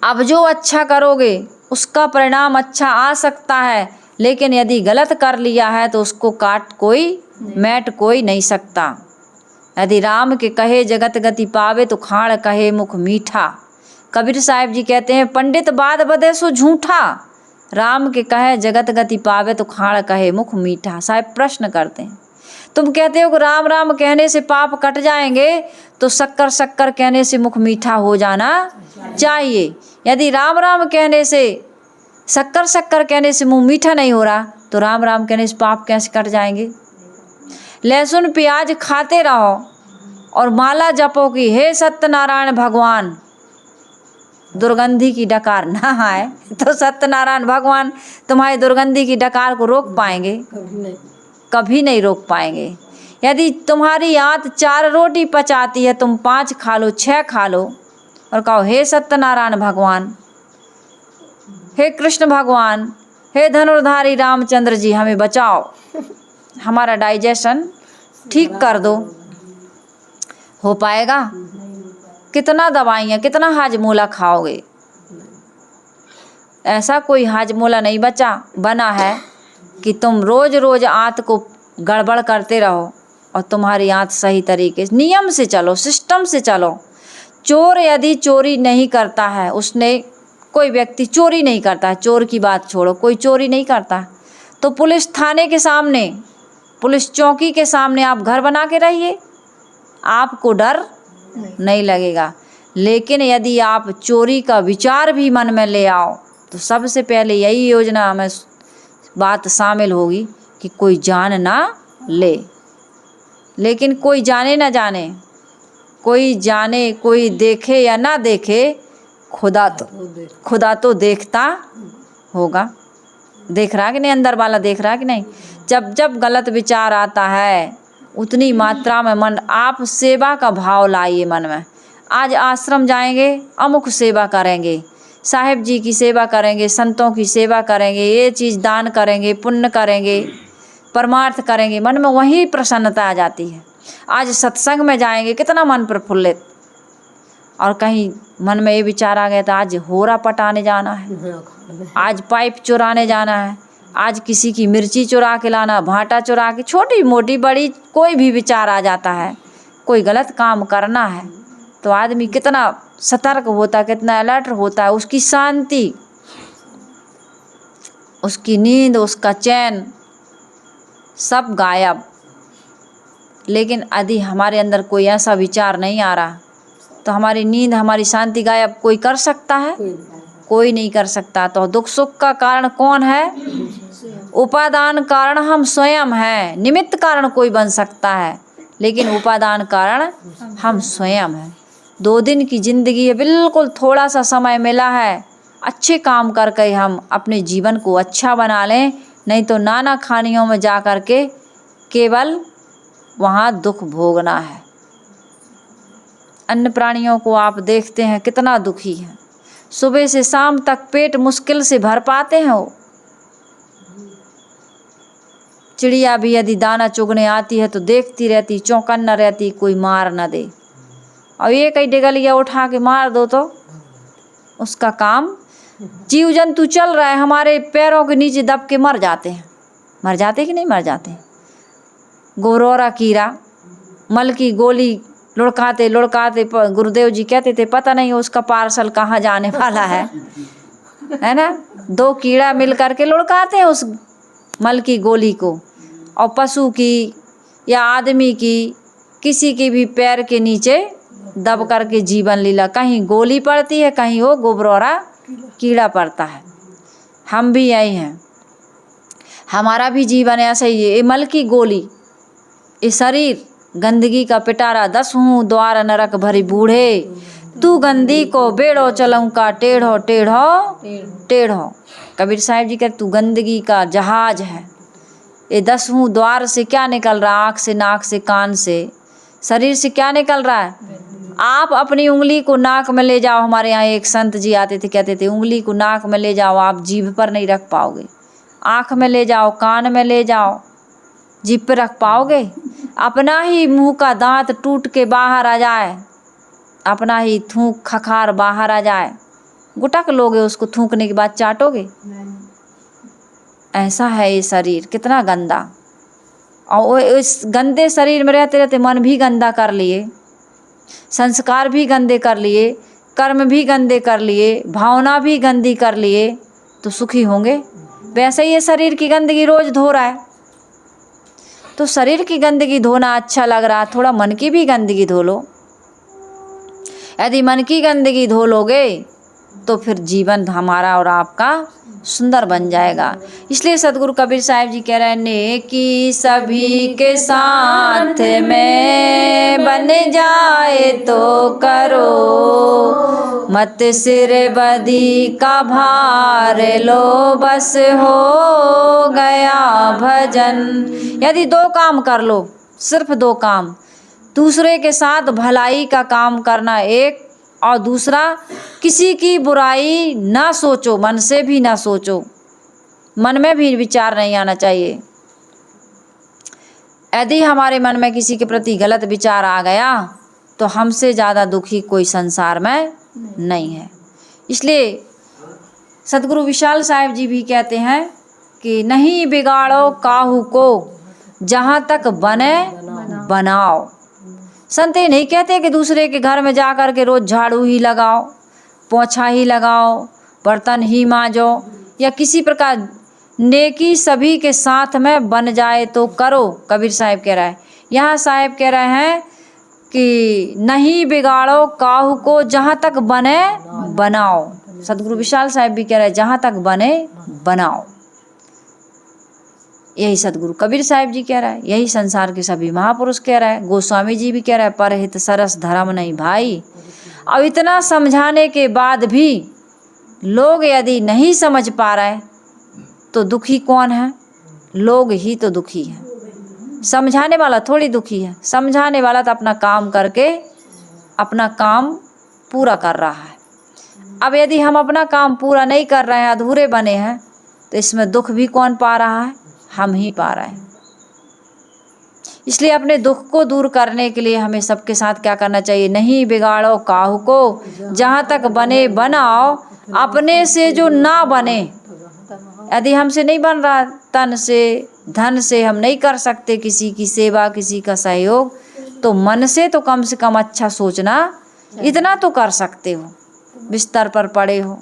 अब जो अच्छा करोगे उसका परिणाम अच्छा आ सकता है, लेकिन यदि गलत कर लिया है तो उसको काट कोई मैट कोई नहीं सकता। यदि राम के कहे जगत गति पावे तो खाड़ कहे मुख मीठा। कबीर साहिब जी कहते हैं, पंडित बात बदे सो झूठा, राम के कहे जगत गति पावे तो खाड़ कहे मुख मीठा। साहब प्रश्न करते हैं, तुम कहते हो कि राम राम कहने से पाप कट जाएंगे, तो शक्कर शक्कर कहने से मुख मीठा हो जाना चाहिए। यदि राम राम कहने से शक्कर शक्कर कहने से मुंह मीठा नहीं हो रहा, तो राम राम कहने से पाप कैसे कट जाएंगे। लहसुन प्याज खाते रहो और माला जपो कि हे सत्यनारायण भगवान, दुर्गंधी की डकार ना आए, तो सत्यनारायण भगवान तुम्हारी दुर्गंधी की डकार को रोक पाएंगे? कभी नहीं रोक पाएंगे। यदि तुम्हारी आंत 4 रोटी पचाती है, तुम 5 खा लो, 6 खा लो और कहो हे सत्यनारायण भगवान, हे कृष्ण भगवान, हे धनुर्धारी रामचंद्र जी हमें बचाओ, हमारा डाइजेशन ठीक कर दो, हो पाएगा? कितना दवाइयाँ, कितना हाजमोला खाओगे? ऐसा कोई हाजमोला नहीं बना है कि तुम रोज रोज आंत को गड़बड़ करते रहो और तुम्हारी आंत सही तरीके से, नियम से चलो, सिस्टम से चलो। चोर यदि चोरी नहीं करता है, उसने, कोई व्यक्ति चोरी नहीं करता है, चोर की बात छोड़ो, कोई चोरी नहीं करता, तो पुलिस थाने के सामने, पुलिस चौकी के सामने आप घर बना के रहिए, आपको डर नहीं लगेगा। लेकिन यदि आप चोरी का विचार भी मन में ले आओ, तो सबसे पहले यही योजना में बात शामिल होगी कि कोई जान ना ले। लेकिन कोई जाने ना जाने, कोई जाने, कोई देखे या ना देखे, खुदा तो देखता होगा। देख रहा कि नहीं, अंदर वाला देख रहा कि नहीं। जब जब गलत विचार आता है, उतनी मात्रा में मन, आप सेवा का भाव लाइए मन में। आज आश्रम जाएंगे, अमुक सेवा करेंगे, साहिब जी की सेवा करेंगे, संतों की सेवा करेंगे, ये चीज़ दान करेंगे, पुण्य करेंगे, परमार्थ करेंगे, मन में वही प्रसन्नता आ जाती है। आज सत्संग में जाएंगे, कितना मन प्रफुल्लित, और कहीं मन में ये विचार आ गया था आज होरा पटाने जाना है, आज पाइप चुराने जाना है, आज किसी की मिर्ची चुरा के लाना, भाटा चुरा के, छोटी मोटी बड़ी कोई भी विचार आ जाता है, कोई गलत काम करना है, तो आदमी कितना सतर्क होता है, कितना अलर्ट होता है, उसकी शांति, उसकी नींद, उसका चैन सब गायब। लेकिन यदि हमारे अंदर कोई ऐसा विचार नहीं आ रहा, तो हमारी नींद, हमारी शांति गायब कोई कर सकता है? कोई नहीं कर सकता। तो दुख सुख का कारण कौन है? उपादान कारण हम स्वयं हैं। निमित्त कारण कोई बन सकता है, लेकिन उपादान कारण हम स्वयं हैं। 2 दिन की जिंदगी है, बिल्कुल थोड़ा सा समय मिला है, अच्छे काम करके हम अपने जीवन को अच्छा बना लें, नहीं तो नाना खानियों में जा कर के केवल वहाँ दुख भोगना है। अन्य प्राणियों को आप देखते हैं कितना दुखी है, सुबह से शाम तक पेट मुश्किल से भर पाते हैं वो। चिड़िया भी यदि दाना चुगने आती है तो देखती रहती, चौकन्ना रहती, कोई मार न दे। और ये कई डिगलिया उठा के मार दो तो उसका काम। जीव जंतु चल रहा है, हमारे पैरों के नीचे दब के मर जाते हैं। मर जाते कि नहीं मर जाते? गोरोरा कीड़ा, मल की गोली लुढ़काते लुढ़काते गुरुदेव जी कहते थे पता नहीं उसका पार्सल कहाँ जाने वाला है ना। 2 कीड़ा मिल करके लुढ़काते हैं उस मल की गोली को, और पशु की या आदमी की, किसी की भी पैर के नीचे दब करके जीवन लीला, कहीं गोली पड़ती है, कहीं वो गोबरोरा कीड़ा पड़ता है। हम भी यही हैं, हमारा भी जीवन ऐसा ही है। ये मल की गोली, ये शरीर गंदगी का पिटारा, 10 हूँ द्वार नरक भरी बूढ़े, तू गंदी को बेड़ो चलऊँ का टेढ़ो टेढ़ो टेढ़ो। कबीर साहिब जी कहते तू गंदगी का जहाज है। ये 10 हूँ द्वार से क्या निकल रहा? आँख से, नाक से, कान से, शरीर से क्या निकल रहा है? आप अपनी उंगली को नाक में ले जाओ। हमारे यहाँ एक संत जी आते थे, कहते थे उंगली को नाक में ले जाओ, आप जीभ पर नहीं रख पाओगे। आँख में ले जाओ, कान में ले जाओ, जीभ पर रख पाओगे? अपना ही मुंह का दांत टूट के बाहर आ जाए, अपना ही थूक खखार बाहर आ जाए, गुटक लोगे उसको? थूकने के बाद चाटोगे? ऐसा है ये शरीर, कितना गंदा। और इस गंदे शरीर में रहते रहते मन भी गंदा कर लिए, संस्कार भी गंदे कर लिए, कर्म भी गंदे कर लिए, भावना भी गंदी कर लिए, तो सुखी होंगे। वैसे ही ये शरीर की गंदगी रोज धो रहा है, तो शरीर की गंदगी धोना अच्छा लग रहा, थोड़ा मन की भी गंदगी धो लो। यदि मन की गंदगी धो लोगे तो फिर जीवन हमारा और आपका सुंदर बन जाएगा। इसलिए सदगुरु कबीर साहिब जी कह रहे हैं, नेकी सभी के साथ में बन जाए तो करो, मत सिर बदी का भार लो, बस हो गया भजन। यदि 2 काम कर लो, सिर्फ 2 काम, दूसरे के साथ भलाई का काम करना एक, और दूसरा किसी की बुराई ना सोचो, मन से भी ना सोचो, मन में भी विचार नहीं आना चाहिए। यदि हमारे मन में किसी के प्रति गलत विचार आ गया तो हमसे ज़्यादा दुखी कोई संसार में नहीं है। इसलिए सदगुरु विशाल साहिब जी भी कहते हैं कि नहीं बिगाड़ो काहू को, जहाँ तक बने बनाओ। संत ये नहीं कहते कि दूसरे के घर में जा कर के रोज झाड़ू ही लगाओ, पोछा ही लगाओ, बर्तन ही मांजो, या किसी प्रकार। नेकी सभी के साथ में बन जाए तो करो, कबीर साहिब कह रहा है। यहाँ साहिब कह रहे हैं कि नहीं बिगाड़ो काहू को, जहाँ तक बने बनाओ। सदगुरु विशाल साहिब भी कह रहे हैं जहाँ तक बने बनाओ। यही सदगुरु कबीर साहिब जी कह रहा है, यही संसार के सभी महापुरुष कह रहे हैं। गोस्वामी जी भी कह रहे हैं, परहित सरस धर्म नहीं भाई। अब इतना समझाने के बाद भी लोग यदि नहीं समझ पा रहे तो दुखी कौन है? लोग ही तो दुखी हैं। समझाने वाला थोड़ी दुखी है, समझाने वाला तो अपना काम करके अपना काम पूरा कर रहा है। अब यदि हम अपना काम पूरा नहीं कर रहे हैं, अधूरे बने हैं, तो इसमें दुख भी कौन पा रहा है? हम ही पा रहे हैं। इसलिए अपने दुख को दूर करने के लिए हमें सबके साथ क्या करना चाहिए? नहीं बिगाड़ो काहू को, जहाँ तक बने बनाओ, अपने से जो ना बने। यदि हमसे नहीं बन रहा, तन से धन से हम नहीं कर सकते किसी की सेवा, किसी का सहयोग, तो मन से तो कम से कम अच्छा सोचना, इतना तो कर सकते हो। बिस्तर पर पड़े हो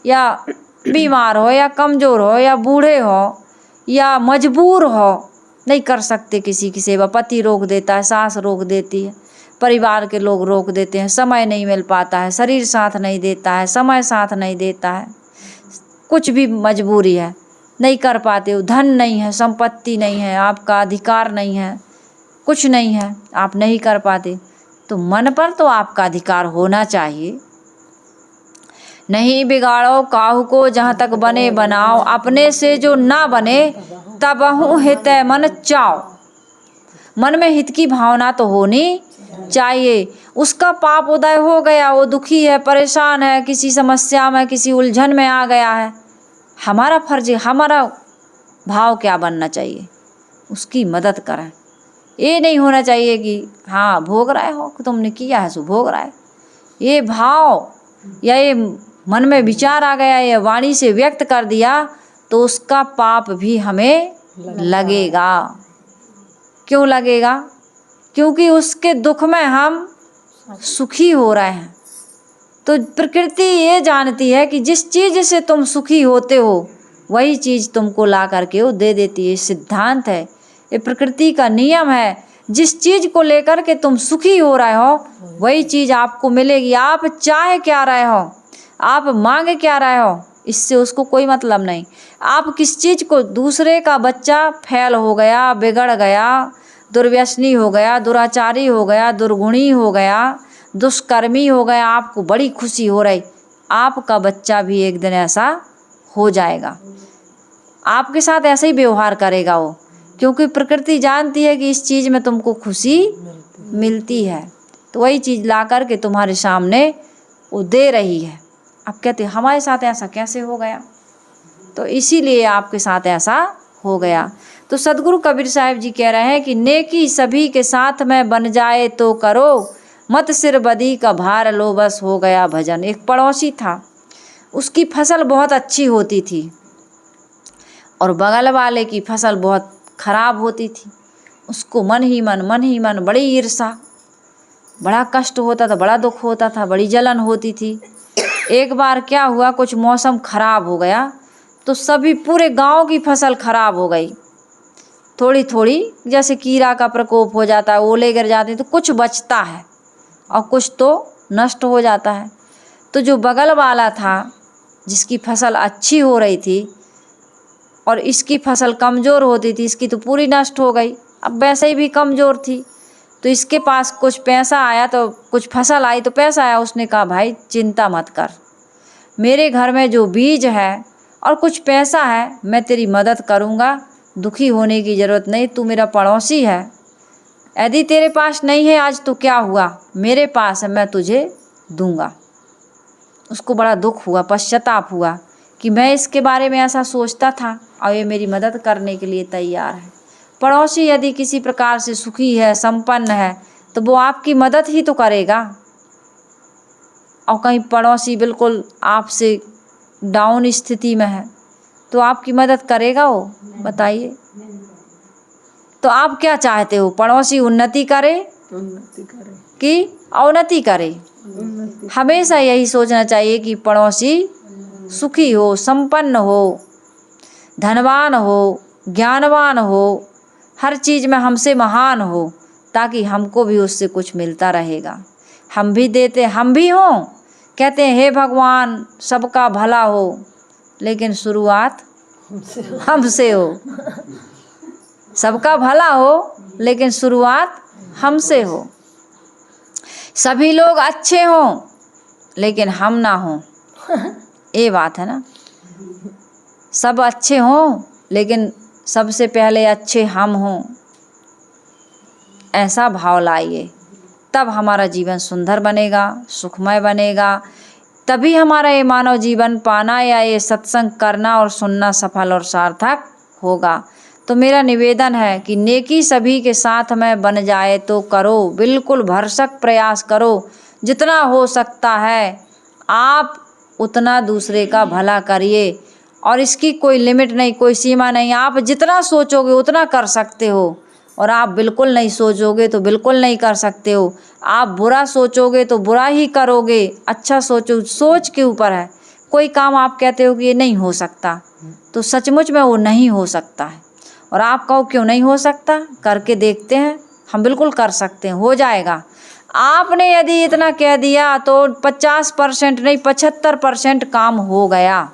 या बीमार हो या कमज़ोर हो या बूढ़े हो या मजबूर हो, नहीं कर सकते किसी की सेवा। पति रोक देता है, सास रोक देती है, परिवार के लोग रोक देते हैं, समय नहीं मिल पाता है, शरीर साथ नहीं देता है, समय साथ नहीं देता है, कुछ भी मजबूरी है, नहीं कर पाते हो। धन नहीं है, संपत्ति नहीं है, आपका अधिकार नहीं है, कुछ नहीं है, आप नहीं कर पाते, तो मन पर तो आपका अधिकार होना चाहिए। नहीं बिगाड़ो काहू को, जहाँ तक बने बनाओ, अपने से जो ना बने तबहु हित मन चाओ। मन में हित की भावना तो होनी चाहिए। उसका पाप उदय हो गया, वो दुखी है, परेशान है, किसी समस्या में, किसी उलझन में आ गया है, हमारा फर्ज, हमारा भाव क्या बनना चाहिए? उसकी मदद करें। ये नहीं होना चाहिए कि हाँ भोग रहे हो, तुमने किया है सो भोग रहा है। ये भाव या ये मन में विचार आ गया, या वाणी से व्यक्त कर दिया, तो उसका पाप भी हमें लगेगा। क्यों लगेगा? क्योंकि उसके दुख में हम सुखी हो रहे हैं। तो प्रकृति ये जानती है कि जिस चीज़ से तुम सुखी होते हो वही चीज़ तुमको ला करके वो दे देती है। सिद्धांत है, ये प्रकृति का नियम है। जिस चीज़ को लेकर के तुम सुखी हो रहे हो वही चीज़ आपको मिलेगी। आप चाहे क्या रहे हो, आप मांग क्या रहे हो, इससे उसको कोई मतलब नहीं। आप किस चीज़ को, दूसरे का बच्चा फैल हो गया, बिगड़ गया, दुर्व्यसनी हो गया, दुराचारी हो गया, दुर्गुणी हो गया, दुष्कर्मी हो गया, आपको बड़ी खुशी हो रही। आपका बच्चा भी एक दिन ऐसा हो जाएगा, आपके साथ ऐसे ही व्यवहार करेगा वो, क्योंकि प्रकृति जानती है कि इस चीज़ में तुमको खुशी मिलती है, तो वही चीज़ ला कर के तुम्हारे सामने वो दे रही है। आप कहते हमारे साथ ऐसा कैसे हो गया? तो इसीलिए आपके साथ ऐसा हो गया। तो सदगुरु कबीर साहिब जी कह रहे हैं कि नेकी सभी के साथ में बन जाए तो करो, मत सिर बदी का भार लो, बस हो गया भजन। एक पड़ोसी था, उसकी फसल बहुत अच्छी होती थी और बगल वाले की फसल बहुत खराब होती थी। उसको मन ही मन बड़ी ईर्षा, बड़ा कष्ट होता था, बड़ा दुख होता था, बड़ी जलन होती थी। एक बार क्या हुआ, कुछ मौसम खराब हो गया तो सभी पूरे गांव की फसल खराब हो गई। थोड़ी थोड़ी जैसे कीड़ा का प्रकोप हो जाता है, ओले गिर जाते हैं तो कुछ बचता है और कुछ तो नष्ट हो जाता है। तो जो बगल वाला था जिसकी फसल अच्छी हो रही थी और इसकी फसल कमज़ोर होती थी, इसकी तो पूरी नष्ट हो गई। अब वैसे ही भी कमज़ोर थी तो इसके पास कुछ पैसा आया, तो कुछ फसल आई तो पैसा आया। उसने कहा भाई चिंता मत कर, मेरे घर में जो बीज है और कुछ पैसा है मैं तेरी मदद करूँगा, दुखी होने की ज़रूरत नहीं, तू मेरा पड़ोसी है। यदि तेरे पास नहीं है आज तो क्या हुआ, मेरे पास है, मैं तुझे दूंगा। उसको बड़ा दुख हुआ, पश्चाताप हुआ कि मैं इसके बारे में ऐसा सोचता था और ये मेरी मदद करने के लिए तैयार है। पड़ोसी यदि किसी प्रकार से सुखी है, संपन्न है, तो वो आपकी मदद ही तो करेगा। और कहीं पड़ोसी बिल्कुल आपसे डाउन स्थिति में है तो आपकी मदद करेगा वो? बताइए। तो आप क्या चाहते हो, पड़ोसी उन्नति करे कि अवनति करे? हमेशा यही सोचना चाहिए कि पड़ोसी सुखी हो, संपन्न हो, धनवान हो, ज्ञानवान हो, हर चीज़ में हमसे महान हो, ताकि हमको भी उससे कुछ मिलता रहेगा। हम भी देते, हम भी हों, कहते हैं हे भगवान सबका भला हो, लेकिन शुरुआत हमसे हो। सबका भला हो लेकिन शुरुआत हमसे हो। सभी लोग अच्छे हों लेकिन हम ना हों, ये बात है ना। सब अच्छे हों लेकिन सबसे पहले अच्छे हम हों, ऐसा भाव लाइए, तब हमारा जीवन सुंदर बनेगा, सुखमय बनेगा। तभी हमारा ये मानव जीवन पाना या ये सत्संग करना और सुनना सफल और सार्थक होगा। तो मेरा निवेदन है कि नेकी सभी के साथ में बन जाए तो करो, बिल्कुल भरसक प्रयास करो। जितना हो सकता है आप उतना दूसरे का भला करिए, और इसकी कोई लिमिट नहीं, कोई सीमा नहीं। आप जितना सोचोगे उतना कर सकते हो, और आप बिल्कुल नहीं सोचोगे तो बिल्कुल नहीं कर सकते हो। आप बुरा सोचोगे तो बुरा ही करोगे, अच्छा सोचो, सोच के ऊपर है। कोई काम आप कहते हो कि ये नहीं हो सकता, तो सचमुच में वो नहीं हो सकता है। और आप कहो क्यों नहीं हो सकता, करके देखते हैं, हम बिल्कुल कर सकते हैं, हो जाएगा। आपने यदि इतना कह दिया तो 50% नहीं 75% काम हो गया।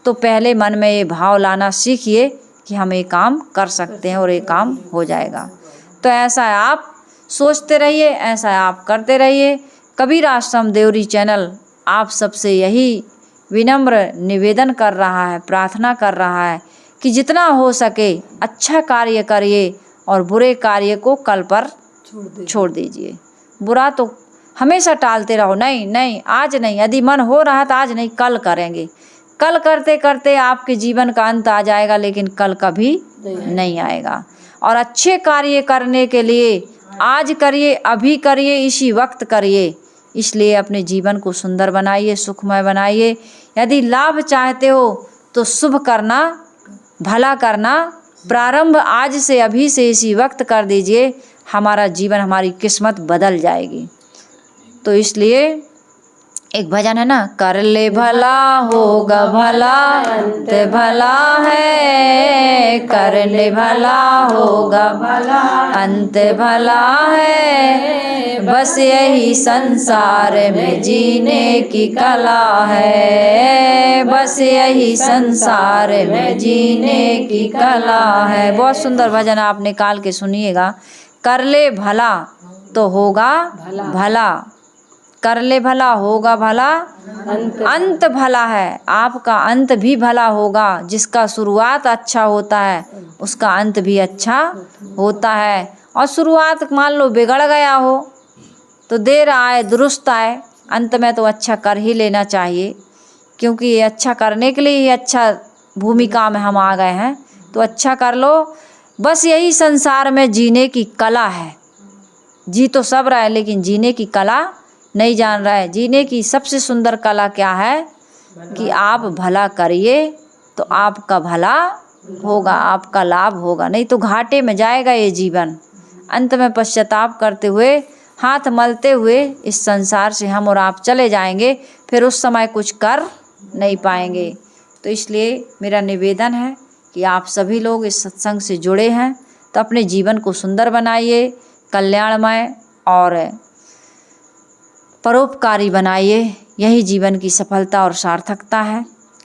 तो पहले मन में ये भाव लाना सीखिए कि हम ये काम कर सकते हैं और ये काम हो जाएगा। तो ऐसा आप सोचते रहिए, ऐसा आप करते रहिए। कबीर आश्रम देवरी चैनल आप सबसे यही विनम्र निवेदन कर रहा है, प्रार्थना कर रहा है कि जितना हो सके अच्छा कार्य करिए और बुरे कार्य को कल पर छोड़ दीजिए। बुरा तो हमेशा टालते रहो, नहीं नहीं आज नहीं, यदि मन हो रहा तो आज नहीं कल करेंगे। कल करते करते आपके जीवन का अंत आ जाएगा, लेकिन कल कभी नहीं आएगा। और अच्छे कार्य करने के लिए आज करिए, अभी करिए, इसी वक्त करिए। इसलिए अपने जीवन को सुंदर बनाइए, सुखमय बनाइए। यदि लाभ चाहते हो तो शुभ करना, भला करना प्रारंभ आज से, अभी से, इसी वक्त कर दीजिए। हमारा जीवन, हमारी किस्मत बदल जाएगी। तो इसलिए एक भजन है ना, कर ले भला होगा भला, अंत भला है, कर ले भला होगा भला, अंत भला है, बस यही संसार में जीने की कला है, बस यही संसार में जीने की कला है। बहुत सुंदर भजन आप निकाल के सुनिएगा। कर ले भला तो होगा भला, कर ले भला होगा भला, अंत भला है। आपका अंत भी भला होगा। जिसका शुरुआत अच्छा होता है उसका अंत भी अच्छा होता है। और शुरुआत मान लो बिगड़ गया हो तो देर आए दुरुस्त आए, अंत में तो अच्छा कर ही लेना चाहिए, क्योंकि ये अच्छा करने के लिए ही अच्छा भूमिका में हम आ गए हैं। तो अच्छा कर लो। बस यही संसार में जीने की कला है। जी तो सब रहा है लेकिन जीने की कला नहीं जान रहा है। जीने की सबसे सुंदर कला क्या है कि आप भला करिए तो आपका भला होगा, आपका लाभ होगा, नहीं तो घाटे में जाएगा ये जीवन। अंत में पश्चाताप करते हुए, हाथ मलते हुए इस संसार से हम और आप चले जाएंगे। फिर उस समय कुछ कर नहीं पाएंगे। तो इसलिए मेरा निवेदन है कि आप सभी लोग इस सत्संग से जुड़े हैं तो अपने जीवन को सुंदर बनाइए, कल्याणमय और परोपकारी बनाइए। यही जीवन की सफलता और सार्थकता है।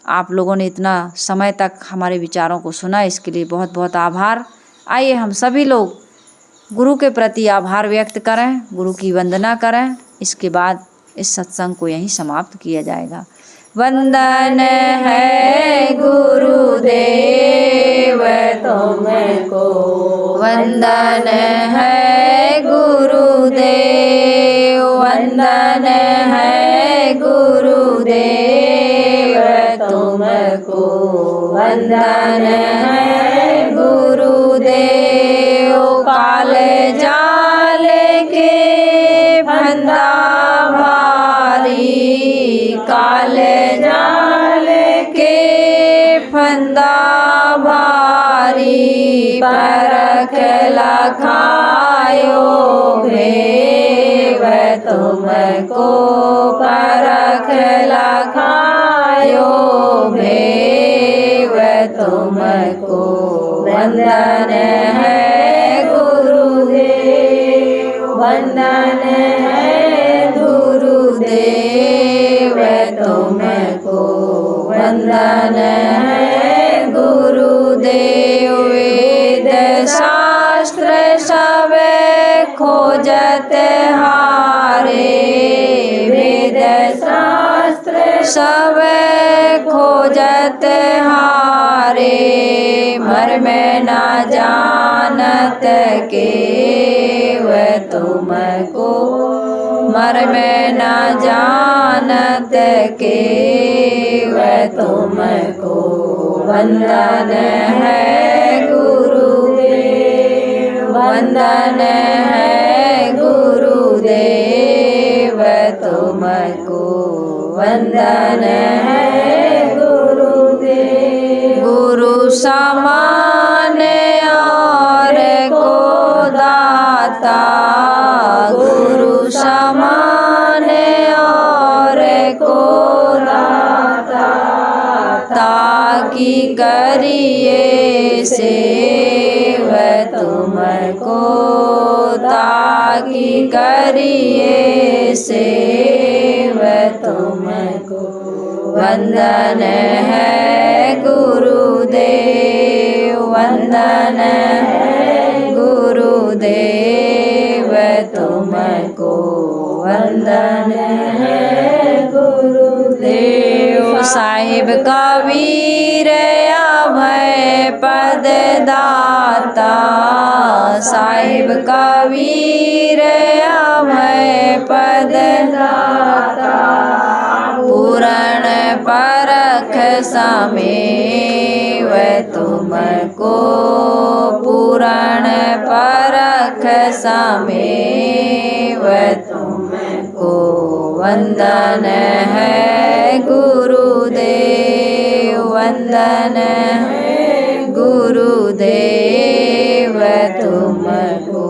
आप लोगों ने इतना समय तक हमारे विचारों को सुना, इसके लिए बहुत बहुत आभार। आइए हम सभी लोग गुरु के प्रति आभार व्यक्त करें, गुरु की वंदना करें। इसके बाद इस सत्संग को यहीं समाप्त किया जाएगा। वंदन है गुरुदेव तुमको, वंदन है गुरुदेव, वंदन है गुरुदेव तुमको, वंदन है गुरुदेव। काल जाल के फंदा भारी, काल जाल के फंदा भारी, परख लखायो भेव तुमको, परख लखायो भेव तुमको। वंदन है गुरुदेव, वंदन है गुरुदेव तुमको, वंदन है गुरुदेव। वेद शास्त्र सब खोजत हारे, वेद शास्त्र सब खोजत हारे, मर्म न जानत केव तुमको, मर्म न जानत केव तुमको। वंदन है गुरुदेव, वंदन है गुरुदेव तुमको, वंदन है गुरुदेव। गुरु समान और को दाता, गुरु समान और को दाता, ताकि करिए सेव तुमको, ताकि करिए सेव तुमको। वंदन है गुरुदेव, वंदन है गुरुदेव तुमको, वंदन है गुरुदेव। साहिब कबीर अभय पद दाता, साहिब कबीर अभय पद दाता, पूरण परख समेव तुमको, पूरण परख समेव तुमको। वंदन है गुरुदेव, वंदन है गुरुदेव तुमको,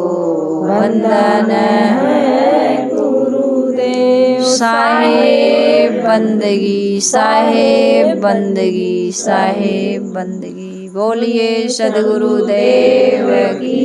वंदन है गुरुदेव। साहेब बंदगी, साहेब बंदगी, साहेब बंदगी। बोलिए सद्गुरुदेव की।